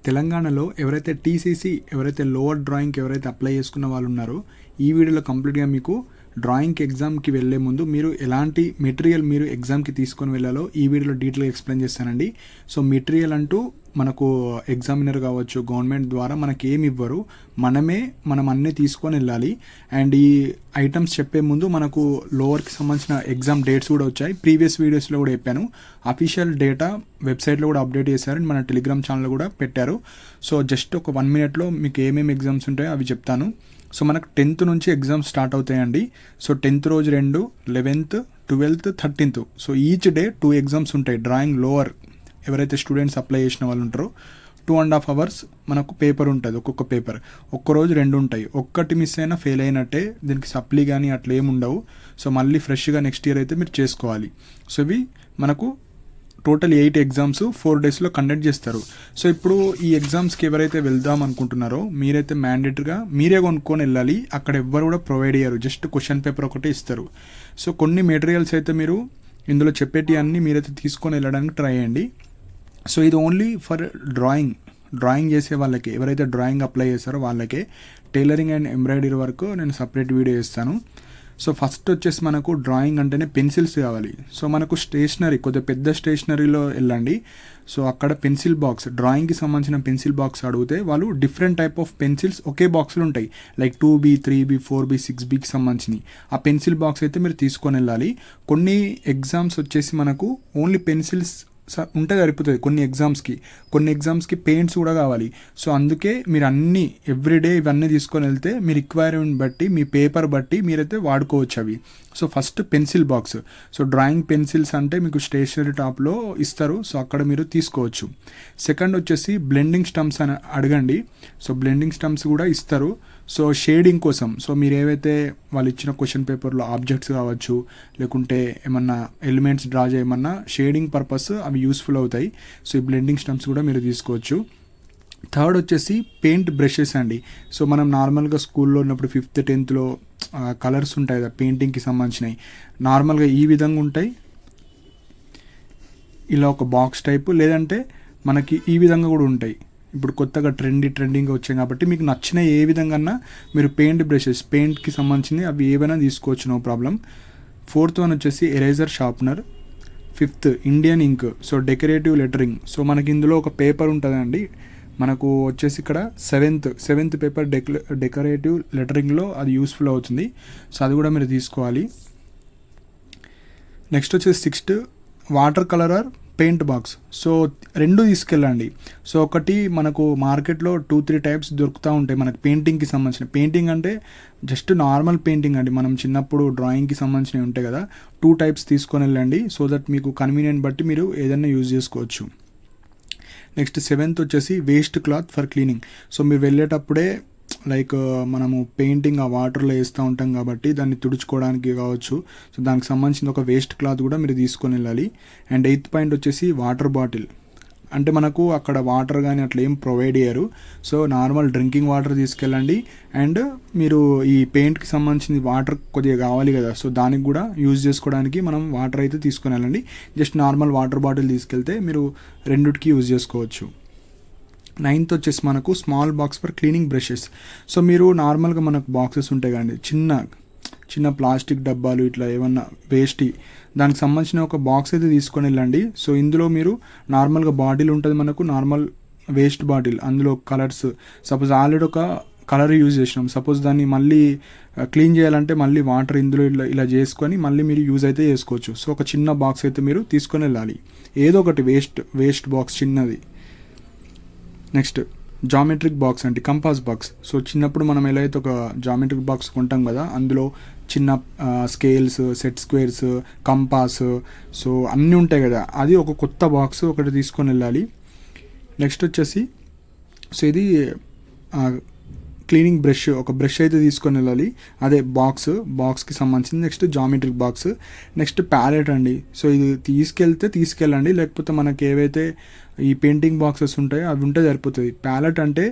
తెలంగాణలో ఎవరైతే టీసీసీ ఎవరైతే లోవర్ డ్రాయింగ్కి ఎవరైతే అప్లై చేసుకున్న వాళ్ళు ఉన్నారో ఈ వీడియోలో కంప్లీట్గా మీకు డ్రాయింగ్ ఎగ్జామ్కి వెళ్ళే ముందు మీరు ఎలాంటి మెటీరియల్ మీరు ఎగ్జామ్కి తీసుకొని వెళ్ళాలో ఈ వీడియోలో డీటెయిల్గా ఎక్స్ప్లెయిన్ చేస్తానండి. సో మెటీరియల్ అంటూ మనకు ఎగ్జామినర్ కావచ్చు గవర్నమెంట్ ద్వారా మనకి ఏమి ఇవ్వరు, మనం అన్నీ తీసుకొని వెళ్ళాలి. అండ్ ఈ ఐటమ్స్ చెప్పే ముందు మనకు లోవర్కి సంబంధించిన ఎగ్జామ్ డేట్స్ కూడా వచ్చాయి. ప్రీవియస్ వీడియోస్లో కూడా చెప్పాను. అఫీషియల్ డేటా వెబ్సైట్లో కూడా అప్డేట్ చేశారు, మన టెలిగ్రామ్ ఛానల్లో కూడా పెట్టారు. సో జస్ట్ ఒక 1 minute మీకు ఏమేమి ఎగ్జామ్స్ ఉంటాయో అవి చెప్తాను. సో మనకు 10th నుంచి ఎగ్జామ్స్ స్టార్ట్ అవుతాయండి. సో 10th రోజు 2, 11th, 12th, 13th. So each day 2 exams ఉంటాయి. డ్రాయింగ్ లోవర్ ఎవరైతే స్టూడెంట్స్ అప్లై చేసిన వాళ్ళు ఉంటారో 2.5 hours మనకు పేపర్ ఉంటుంది. ఒక్కొక్క పేపర్ ఒక్కరోజు 2 ఉంటాయి. ఒక్కటి మిస్ అయినా ఫెయిల్ అయినట్టే, దీనికి సప్లీ కానీ అట్లా ఏమి ఉండవు. సో మళ్ళీ ఫ్రెష్గా నెక్స్ట్ ఇయర్ అయితే మీరు చేసుకోవాలి. సో ఇవి మనకు టోటల్ 8 ఎగ్జామ్స్ 4 daysలో కండక్ట్ చేస్తారు. సో ఇప్పుడు ఈ ఎగ్జామ్స్కి ఎవరైతే వెళ్దాం అనుకుంటున్నారో మీరైతే మ్యాండేటరీగా మీరే కొనుక్కొని వెళ్ళాలి. అక్కడ ఎవ్వరు కూడా ప్రొవైడ్ అయ్యారు, జస్ట్ క్వశ్చన్ పేపర్ ఒకటే ఇస్తారు. సో కొన్ని మెటీరియల్స్ అయితే మీరు ఇందులో చెప్పేటి అన్నీ మీరైతే తీసుకొని వెళ్ళడానికి ట్రై చేయండి. సో ఇది ఓన్లీ ఫర్ డ్రాయింగ్ చేసే వాళ్ళకి, ఎవరైతే డ్రాయింగ్ అప్లై చేస్తారో వాళ్ళకే. టైలరింగ్ అండ్ ఎంబ్రాయిడరీ వరకు నేను సపరేట్ వీడియో చేస్తాను. సో ఫస్ట్ వచ్చేసి మనకు డ్రాయింగ్ అంటేనే పెన్సిల్స్ కావాలి. సో మనకు స్టేషనరీ, కొద్దిగా పెద్ద స్టేషనరీలో వెళ్ళండి. సో అక్కడ పెన్సిల్ బాక్స్, డ్రాయింగ్కి సంబంధించిన పెన్సిల్ బాక్స్ అడిగితే వాళ్ళు డిఫరెంట్ టైప్ ఆఫ్ పెన్సిల్స్ ఒకే బాక్స్లో ఉంటాయి. లైక్ 2B, 3B, 4B, 6Bకి సంబంధించినవి. ఆ పెన్సిల్ బాక్స్ అయితే మీరు తీసుకొని వెళ్ళాలి. కొన్ని ఎగ్జామ్స్ వచ్చేసి మనకు ఓన్లీ పెన్సిల్స్ ఉంటే సరిపోతుంది. కొన్ని ఎగ్జామ్స్కి పెయింట్స్ కూడా కావాలి. సో అందుకే మీరు అన్నీ ఎవ్రీడే ఇవన్నీ తీసుకొని వెళ్తే మీ రిక్వైర్మెంట్ బట్టి, మీ పేపర్ బట్టి మీరైతే వాడుకోవచ్చు అవి. So first pencil box. So drawing pencils అంటే మీకు స్టేషనరీ టాప్లో ఇస్తారు, సో అక్కడ మీరు తీసుకోవచ్చు. సెకండ్ వచ్చేసి బ్లెండింగ్ స్టంప్స్ అని అడగండి. సో బ్లెండింగ్ స్టంప్స్ కూడా ఇస్తారు. సో షేడింగ్ కోసం, సో మీరు ఏవైతే వాళ్ళు ఇచ్చిన క్వశ్చన్ పేపర్లో ఆబ్జెక్ట్స్ కావచ్చు, లేకుంటే ఏమన్నా ఎలిమెంట్స్ డ్రా చేయమన్నా షేడింగ్ పర్పస్ అవి యూస్ఫుల్ అవుతాయి. సో ఈ బ్లెండింగ్ స్టంప్స్ కూడా మీరు తీసుకోవచ్చు. థర్డ్ వచ్చేసి పెయింట్ బ్రషెస్ అండి. సో మనం నార్మల్గా స్కూల్లో ఉన్నప్పుడు 5th, 10thలో కలర్స్ ఉంటాయి కదా పెయింటింగ్కి సంబంధించినవి. నార్మల్గా ఈ విధంగా ఉంటాయి, ఇలా ఒక బాక్స్ టైపు, లేదంటే మనకి ఈ విధంగా కూడా ఉంటాయి. ఇప్పుడు కొత్తగా ట్రెండింగ్గా వచ్చాయి కాబట్టి మీకు నచ్చిన ఏ విధంగా మీరు పెయింట్ బ్రషెస్, పెయింట్కి సంబంధించింది అవి ఏవైనా తీసుకోవచ్చు, నో ప్రాబ్లం. 4th వన్ వచ్చేసి eraser sharpener. 5th Indian ink. So decorative lettering. So మనకి ఇందులో ఒక పేపర్ ఉంటుందండి. మనకు వచ్చేసి ఇక్కడ 7th పేపర్ డెకరేటివ్ లెటరింగ్లో అది యూస్ఫుల్ అవుతుంది. సో అది కూడా మీరు తీసుకోవాలి. నెక్స్ట్ వచ్చేసి 6th water colour or paint box. So 2 తీసుకెళ్ళండి. సో ఒకటి మనకు మార్కెట్లో 2-3 types దొరుకుతూ ఉంటాయి మనకు పెయింటింగ్కి సంబంధించిన. పెయింటింగ్ అంటే జస్ట్ నార్మల్ పెయింటింగ్ అండి, మనం చిన్నప్పుడు డ్రాయింగ్కి సంబంధించినవి ఉంటాయి కదా, 2 types తీసుకొని వెళ్ళండి. సో దట్ మీకు కన్వీనియంట్ బట్టి మీరు ఏదైనా యూజ్ చేసుకోవచ్చు. నెక్స్ట్ 7th వచ్చేసి waste cloth for cleaning. So మీరు వెళ్ళేటప్పుడే లైక్ మనము పెయింటింగ్ ఆ వాటర్లో వేస్తూ ఉంటాం కాబట్టి దాన్ని తుడుచుకోవడానికి కావచ్చు, సో దానికి సంబంధించిన ఒక వేస్ట్ క్లాత్ కూడా మీరు తీసుకొని వెళ్ళాలి. అండ్ 8th పాయింట్ వచ్చేసి వాటర్ బాటిల్. అంటే మనకు అక్కడ వాటర్ కానీ అట్లా ఏం ప్రొవైడ్ చేయరు. సో నార్మల్ డ్రింకింగ్ వాటర్ తీసుకెళ్ళండి. అండ్ మీరు ఈ పెయింట్కి సంబంధించిన వాటర్ కొద్దిగా కావాలి కదా, సో దానికి కూడా యూజ్ చేసుకోవడానికి మనం వాటర్ అయితే తీసుకొని వెళ్ళండి. జస్ట్ నార్మల్ వాటర్ బాటిల్ తీసుకెళ్తే మీరు రెండిటికి యూజ్ చేసుకోవచ్చు. 9th వచ్చేసి మనకు small box for cleaning brushes. So మీరు నార్మల్గా మనకు బాక్సెస్ ఉంటాయి కదండి, చిన్న ప్లాస్టిక్ డబ్బాలు, ఇట్లా ఏమన్నా వేస్ట్, దానికి సంబంధించిన ఒక బాక్స్ అయితే తీసుకొని వెళ్ళండి. సో ఇందులో మీరు నార్మల్గా బాటిల్ ఉంటుంది మనకు, నార్మల్ వేస్ట్ బాటిల్, అందులో కలర్స్, సపోజ్ ఆల్రెడీ ఒక కలర్ యూజ్ చేసినాం, సపోజ్ దాన్ని మళ్ళీ క్లీన్ చేయాలంటే మళ్ళీ వాటర్ ఇందులో ఇలా చేసుకొని మళ్ళీ మీరు యూజ్ అయితే చేసుకోవచ్చు. సో ఒక చిన్న బాక్స్ అయితే మీరు తీసుకొని వెళ్ళాలి, ఏదో ఒకటి వేస్ట్ బాక్స్ చిన్నది. నెక్స్ట్ జామెట్రిక్ బాక్స్ అంటే కంపాస్ బాక్స్. సో చిన్నప్పుడు మనం ఎలా అయితే ఒక జామెట్రిక్ బాక్స్ కొంటాం కదా, అందులో చిన్న scales, set squares, compass, so అన్నీ ఉంటాయి కదా, అది ఒక కొత్త బాక్స్ ఒకటి తీసుకొని వెళ్ళాలి. నెక్స్ట్ వచ్చేసి సో ఇది క్లీనింగ్ బ్రష్, ఒక బ్రష్ అయితే తీసుకొని వెళ్ళాలి, అదే బాక్స్కి సంబంధించింది. Next geometric box. Next palette అండి. సో ఇది తీసుకెళ్ళండి, లేకపోతే మనకి ఏవైతే ఈ పెయింటింగ్ బాక్సెస్ ఉంటాయో అవి ఉంటే సరిపోతుంది. ప్యాలెట్ అంటే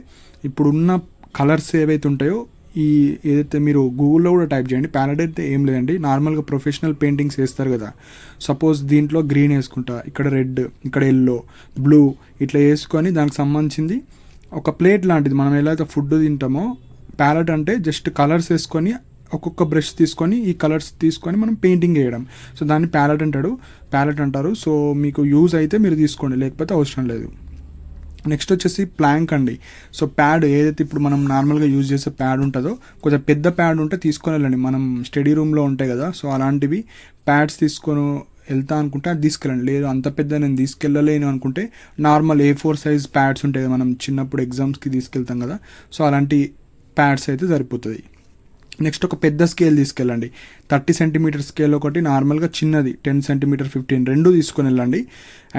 ఇప్పుడున్న కలర్స్ ఏవైతే ఉంటాయో ఈ ఏదైతే మీరు గూగుల్లో కూడా టైప్ చేయండి. ప్యాలెట్ అయితే ఏం లేదండి, నార్మల్గా ప్రొఫెషనల్ పెయింటింగ్స్ వేస్తారు కదా, సపోజ్ దీంట్లో గ్రీన్ వేసుకుంటా, ఇక్కడ రెడ్, ఇక్కడ ఎల్లో, బ్లూ ఇట్లా వేసుకొని దానికి సంబంధించింది ఒక ప్లేట్ లాంటిది, మనం ఎలా అయితే ఫుడ్ తింటామో ప్యాలెట్ అంటే జస్ట్ కలర్స్ వేసుకొని ఒక్కొక్క బ్రష్ తీసుకొని ఈ కలర్స్ తీసుకొని మనం పెయింటింగ్ వేయడం. సో దాన్ని ప్యాలెట్ అంటారు. సో మీకు యూజ్ అయితే మీరు తీసుకోండి, లేకపోతే అవసరం లేదు. నెక్స్ట్ వచ్చేసి ప్లాంక్ అండి. సో ప్యాడ్ ఏదైతే ఇప్పుడు మనం నార్మల్గా యూజ్ చేసే ప్యాడ్ ఉంటుందో, కొంచెం పెద్ద ప్యాడ్ ఉంటే తీసుకొని వెళ్ళండి. మనం స్టడీ రూమ్లో ఉంటాయి కదా, సో అలాంటివి ప్యాడ్స్ తీసుకొని వెళ్తా అనుకుంటే అది తీసుకెళ్ళండి. లేదు అంత పెద్ద నేను తీసుకెళ్ళలేను అనుకుంటే నార్మల్ A4 సైజ్ ప్యాడ్స్ ఉంటాయి కదా, మనం చిన్నప్పుడు ఎగ్జామ్స్కి తీసుకెళ్తాం కదా, సో అలాంటి ప్యాడ్స్ అయితే సరిపోతుంది. నెక్స్ట్ ఒక పెద్ద స్కేల్ తీసుకెళ్ళండి. 30 సెంటీమీటర్ స్కేల్ ఒకటి, నార్మల్గా చిన్నది 10 సెంటీమీటర్ 15 రెండు తీసుకొని వెళ్ళండి.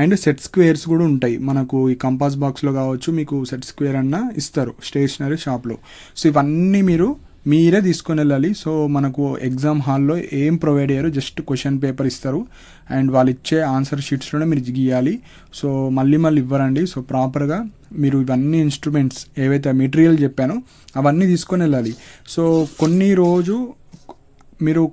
అండ్ సెట్ స్క్వేర్స్ కూడా ఉంటాయి మనకు ఈ కంపాస్ బాక్స్లో కావచ్చు, మీకు సెట్ స్క్వేర్ అన్న ఇస్తారు స్టేషనరీ షాప్లో. సో ఇవన్నీ మీరే తీసుకొని వెళ్ళాలి. సో మనకు ఎగ్జామ్ హాల్లో ఏం ప్రొవైడ్ అయ్యారు, జస్ట్ క్వశ్చన్ పేపర్ ఇస్తారు అండ్ వాళ్ళు ఇచ్చే ఆన్సర్ షీట్స్లోనే మీరు గీయాలి. సో మళ్ళీ ఇవ్వరండి. సో ప్రాపర్గా మీరు ఇవన్నీ ఇన్స్ట్రుమెంట్స్ ఏవైతే మెటీరియల్ చెప్పానో అవన్నీ తీసుకొని వెళ్ళాలి. సో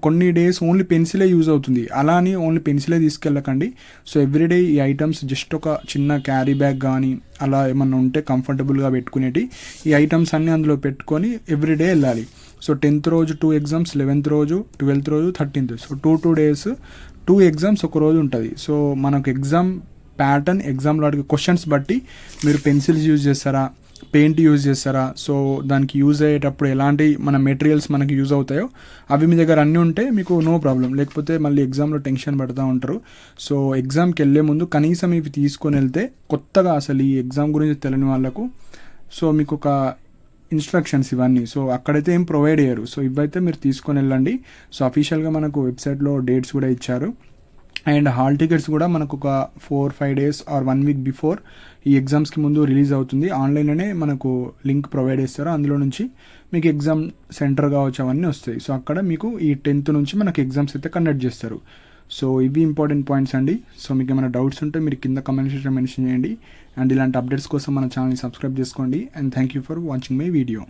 కొన్ని డేస్ ఓన్లీ పెన్సిలే యూజ్ అవుతుంది, అలా అని ఓన్లీ పెన్సిలే తీసుకెళ్ళకండి. సో ఎవ్రీడే ఈ ఐటమ్స్ జస్ట్ ఒక చిన్న క్యారీ బ్యాగ్ కానీ అలా ఏమన్నా ఉంటే కంఫర్టబుల్గా పెట్టుకునేటి ఈ ఐటమ్స్ అన్నీ అందులో పెట్టుకొని ఎవ్రీడే వెళ్ళాలి. సో 10th రోజు 2 ఎగ్జామ్స్, 11th రోజు, 12th రోజు, 13th. సో 2 డేస్ 2 ఎగ్జామ్స్ ఒక రోజు ఉంటుంది. సో మనకు ఎగ్జామ్ ప్యాటర్న్, ఎగ్జామ్లో అడిగే క్వశ్చన్స్ బట్టి మీరు పెన్సిల్స్ యూజ్ చేస్తారా, పెయింట్ యూజ్ చేస్తారా, సో దానికి యూజ్ అయ్యేటప్పుడు ఎలాంటి మన మెటీరియల్స్ మనకి యూజ్ అవుతాయో అవి మీ దగ్గర అన్నీ ఉంటే మీకు నో ప్రాబ్లం. లేకపోతే మళ్ళీ ఎగ్జామ్లో టెన్షన్ పడుతూ ఉంటారు. సో ఎగ్జామ్కి వెళ్ళే ముందు కనీసం ఇవి తీసుకొని వెళ్తే, కొత్తగా అసలు ఈ ఎగ్జామ్ గురించి తెలియని వాళ్ళకు సో మీకు ఒక ఇన్స్ట్రక్షన్స్ ఇవన్నీ సో అక్కడైతే ఏం ప్రొవైడ్ అయ్యారు. సో ఇవైతే మీరు తీసుకొని వెళ్ళండి. సో అఫీషియల్గా మనకు వెబ్సైట్లో డేట్స్ కూడా ఇచ్చారు. అండ్ హాల్ టికెట్స్ కూడా మనకు ఒక 4-5 days ఆర్ 1 week బిఫోర్ ఈ ఎగ్జామ్స్కి ముందు రిలీజ్ అవుతుంది. ఆన్లైన్లోనే మనకు లింక్ ప్రొవైడ్ చేస్తారు, అందులో నుంచి మీకు ఎగ్జామ్ సెంటర్ కావచ్చు అవన్నీ వస్తాయి. సో అక్కడ మీకు ఈ 10th నుంచి మనకు ఎగ్జామ్స్ అయితే కండక్ట్ చేస్తారు. సో ఇవి ఇంపార్టెంట్ పాయింట్స్ అండి. సో మీకు ఏమైనా డౌట్స్ ఉంటే మీరు కింద కామెంట్ సెక్షన్లో మెన్షన్ చేయండి. అండ్ ఇలాంటి అప్డేట్స్ కోసం మన ఛానల్ని సబ్స్క్రైబ్ చేసుకోండి. And thank you for watching my video.